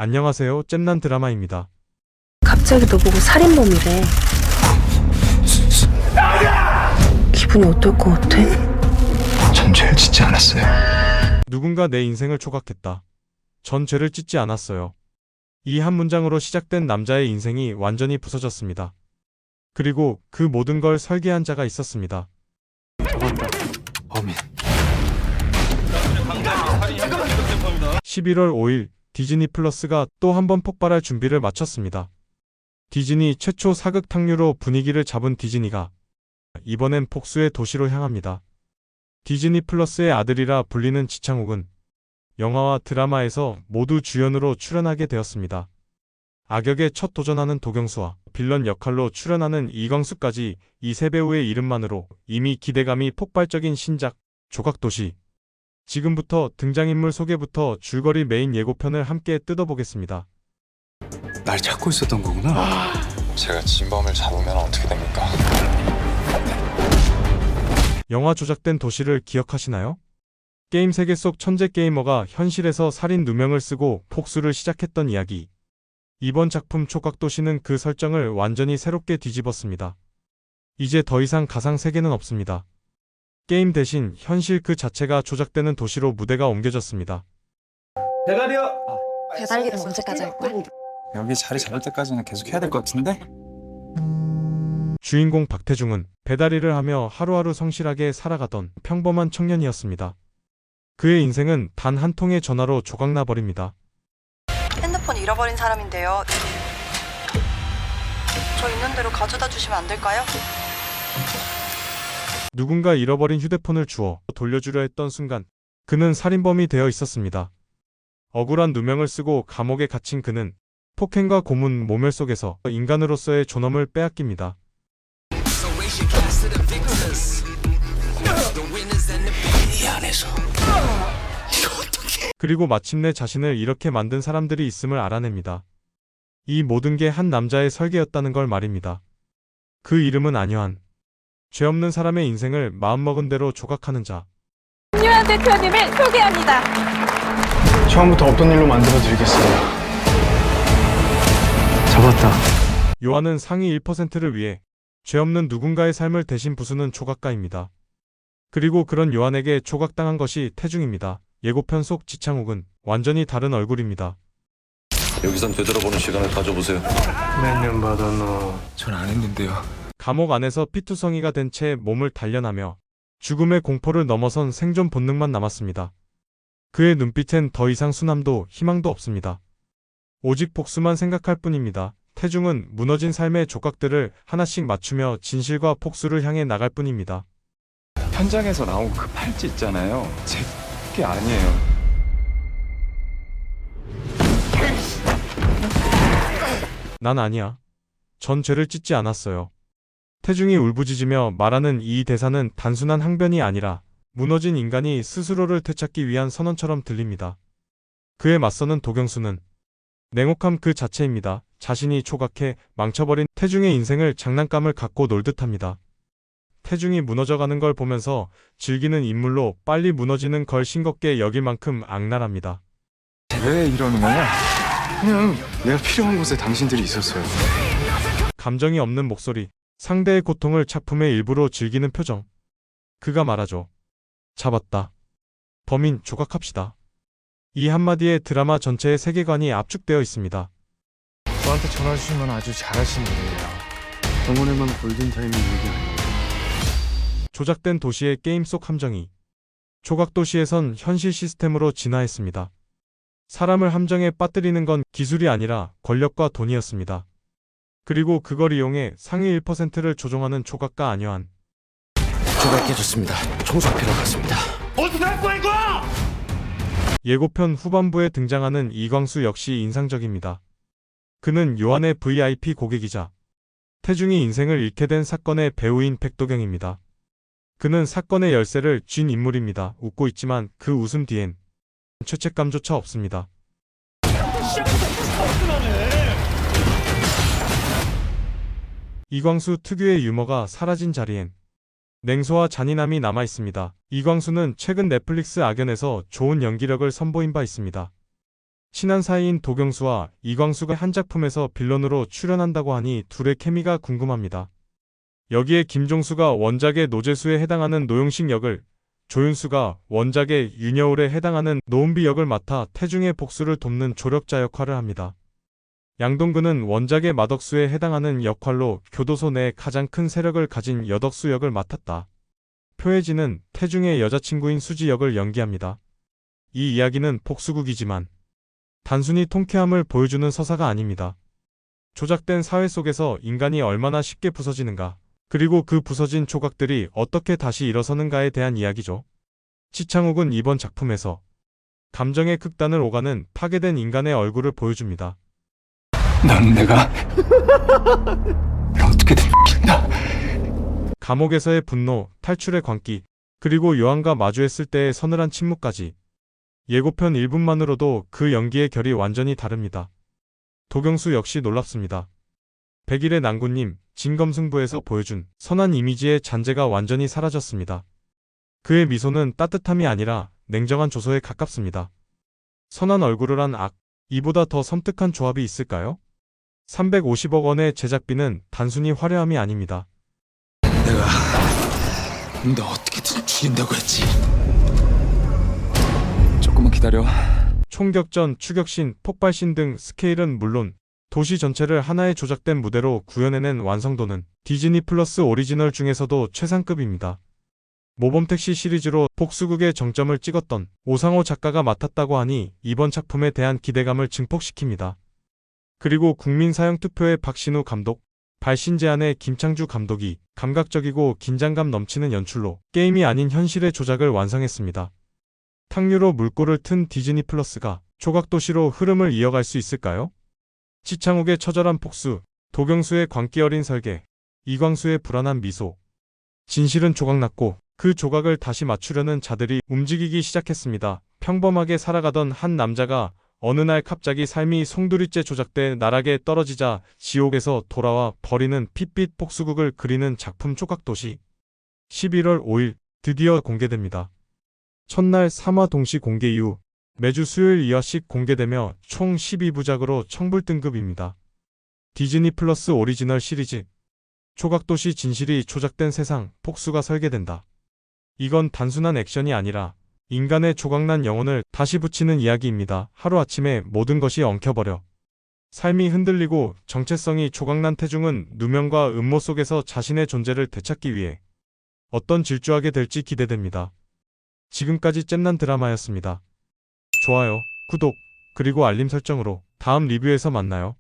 안녕하세요. 잼난 드라마입니다. 갑자기 너 보고 살인범이래. 기분이 어떨 것 같아? 전 죄를 짓지 않았어요. 누군가 내 인생을 조각했다. 전 죄를 짓지 않았어요. 이 한 문장으로 시작된 남자의 인생이 완전히 부서졌습니다. 그리고 그 모든 걸 설계한 자가 있었습니다. 잡았다. 범인. 11월 5일 디즈니 플러스가 또 한 번 폭발할 준비를 마쳤습니다. 디즈니 최초 사극 탕류로 분위기를 잡은 디즈니가 이번엔 복수의 도시로 향합니다. 디즈니 플러스의 아들이라 불리는 지창욱은 영화와 드라마에서 모두 주연으로 출연하게 되었습니다. 악역에 첫 도전하는 도경수와 빌런 역할로 출연하는 이광수까지 이 세 배우의 이름만으로 이미 기대감이 폭발적인 신작 조각도시. 지금부터 등장인물 소개부터 줄거리 메인 예고편을 함께 뜯어보겠습니다. 날 찾고 있었던 거구나. 제가 진범을 잡으면 어떻게 됩니까? 영화 조작된 도시를 기억하시나요? 게임 세계 속 천재 게이머가 현실에서 살인 누명을 쓰고 복수를 시작했던 이야기. 이번 작품 조각도시는 그 설정을 완전히 새롭게 뒤집었습니다. 이제 더 이상 가상 세계는 없습니다. 게임 대신 현실 그 자체가 조작되는 도시로 무대가 옮겨졌습니다. 배달일은 언제까지 할 거야? 여기 자리 잡을 때까지는 계속 해야 될 것 같은데? 주인공 박태중은 배달일을 하며 하루하루 성실하게 살아가던 평범한 청년이었습니다. 그의 인생은 단 한 통의 전화로 조각나 버립니다. 핸드폰 잃어버린 사람인데요. 저 있는 대로 가져다 주시면 안 될까요? 누군가 잃어버린 휴대폰을 주워 돌려주려 했던 순간 그는 살인범이 되어 있었습니다. 억울한 누명을 쓰고 감옥에 갇힌 그는 폭행과 고문, 모멸 속에서 인간으로서의 존엄을 빼앗깁니다. 그리고 마침내 자신을 이렇게 만든 사람들이 있음을 알아냅니다. 이 모든 게 한 남자의 설계였다는 걸 말입니다. 그 이름은 안효한. 죄 없는 사람의 인생을 마음먹은 대로 조각하는 자. 안효한 대표님을 소개합니다. 처음부터 없던 일로 만들어드리겠습니다. 잡았다. 요한은 상위 1%를 위해 죄 없는 누군가의 삶을 대신 부수는 조각가입니다. 그리고 그런 요한에게 조각당한 것이 태중입니다. 예고편 속 지창욱은 완전히 다른 얼굴입니다. 여기선 되돌아보는 시간을 가져보세요. 몇 년 받았노? 전 안 했는데요. 감옥 안에서 피투성이가 된 채 몸을 단련하며 죽음의 공포를 넘어선 생존 본능만 남았습니다. 그의 눈빛엔 더 이상 순함도 희망도 없습니다. 오직 복수만 생각할 뿐입니다. 태중은 무너진 삶의 조각들을 하나씩 맞추며 진실과 복수를 향해 나갈 뿐입니다. 현장에서 나온 그 팔찌 있잖아요. 제 게 아니에요. 난 아니야. 전 죄를 짓지 않았어요. 태중이 울부짖으며 말하는 이 대사는 단순한 항변이 아니라 무너진 인간이 스스로를 되찾기 위한 선언처럼 들립니다. 그에 맞서는 도경수는 냉혹함 그 자체입니다. 자신이 조각해 망쳐버린 태중의 인생을 장난감을 갖고 놀듯합니다. 태중이 무너져가는 걸 보면서 즐기는 인물로 빨리 무너지는 걸 싱겁게 여길 만큼 악랄합니다. 왜 이러는 거냐? 그냥 내가 필요한 곳에 당신들이 있었어요. 감정이 없는 목소리, 상대의 고통을 작품의 일부로 즐기는 표정. 그가 말하죠. 잡았다. 범인 조각합시다. 이 한마디에 드라마 전체의 세계관이 압축되어 있습니다. 저한테 전화 주신 건 아주 잘하신 일이에요. 병원에만 골든타임이 있는 게 아니에요. 조작된 도시의 게임 속 함정이 조각도시에선 현실 시스템으로 진화했습니다. 사람을 함정에 빠뜨리는 건 기술이 아니라 권력과 돈이었습니다. 그리고 그걸 이용해 상위 1%를 조종하는 조각가 안효한. 조각해줬습니다. 총수필로 갔습니다. 예고편 후반부에 등장하는 이광수 역시 인상적입니다. 그는 요한의 VIP 고객이자 태중이 인생을 잃게 된 사건의 배우인 백도경입니다. 그는 사건의 열쇠를 쥔 인물입니다. 웃고 있지만 그 웃음 뒤엔 죄책감조차 없습니다. 이광수 특유의 유머가 사라진 자리엔 냉소와 잔인함이 남아있습니다. 이광수는 최근 넷플릭스 악연에서 좋은 연기력을 선보인 바 있습니다. 친한 사이인 도경수와 이광수가 한 작품에서 빌런으로 출연한다고 하니 둘의 케미가 궁금합니다. 여기에 김종수가 원작의 노재수에 해당하는 노용식 역을, 조윤수가 원작의 윤여울에 해당하는 노은비 역을 맡아 태중의 복수를 돕는 조력자 역할을 합니다. 양동근은 원작의 마덕수에 해당하는 역할로 교도소 내 가장 큰 세력을 가진 여덕수 역을 맡았다. 표혜진은 태중의 여자친구인 수지 역을 연기합니다. 이 이야기는 복수극이지만 단순히 통쾌함을 보여주는 서사가 아닙니다. 조작된 사회 속에서 인간이 얼마나 쉽게 부서지는가, 그리고 그 부서진 조각들이 어떻게 다시 일어서는가에 대한 이야기죠. 지창욱은 이번 작품에서 감정의 극단을 오가는 파괴된 인간의 얼굴을 보여줍니다. 넌 내가 어떻게든 이긴다. 감옥에서의 분노, 탈출의 광기, 그리고 요한과 마주했을 때의 서늘한 침묵까지 예고편 1분만으로도 그 연기의 결이 완전히 다릅니다. 도경수 역시 놀랍습니다. 백일의 난구님, 진검승부에서 보여준 선한 이미지의 잔재가 완전히 사라졌습니다. 그의 미소는 따뜻함이 아니라 냉정한 조소에 가깝습니다. 선한 얼굴을 한 악, 이보다 더 섬뜩한 조합이 있을까요? 350억 원의 제작비는 단순히 화려함이 아닙니다. 내가 너 어떻게든 죽인다고 했지. 조금만 기다려. 총격전, 추격신, 폭발신 등 스케일은 물론 도시 전체를 하나의 조작된 무대로 구현해낸 완성도는 디즈니 플러스 오리지널 중에서도 최상급입니다. 모범택시 시리즈로 복수극의 정점을 찍었던 오상호 작가가 맡았다고 하니 이번 작품에 대한 기대감을 증폭시킵니다. 그리고 국민사형투표의 박신우 감독, 발신제안의 김창주 감독이 감각적이고 긴장감 넘치는 연출로 게임이 아닌 현실의 조작을 완성했습니다. 탕류로 물꼬를 튼 디즈니 플러스가 조각도시로 흐름을 이어갈 수 있을까요? 지창욱의 처절한 폭수, 도경수의 광기 어린 설계, 이광수의 불안한 미소. 진실은 조각났고 그 조각을 다시 맞추려는 자들이 움직이기 시작했습니다. 평범하게 살아가던 한 남자가 어느 날 갑자기 삶이 송두리째 조작돼 나락에 떨어지자 지옥에서 돌아와 버리는 핏빛 복수극을 그리는 작품 조각도시. 11월 5일 드디어 공개됩니다. 첫날 3화 동시 공개 이후 매주 수요일 2화씩 공개되며 총 12부작으로 청불 등급입니다. 디즈니 플러스 오리지널 시리즈. 조각도시 진실이 조작된 세상, 복수가 설계된다. 이건 단순한 액션이 아니라 인간의 조각난 영혼을 다시 붙이는 이야기입니다. 하루아침에 모든 것이 엉켜버려 삶이 흔들리고 정체성이 조각난 태중은 누명과 음모 속에서 자신의 존재를 되찾기 위해 어떤 질주하게 될지 기대됩니다. 지금까지 잼난 드라마였습니다. 좋아요, 구독, 그리고 알림 설정으로 다음 리뷰에서 만나요.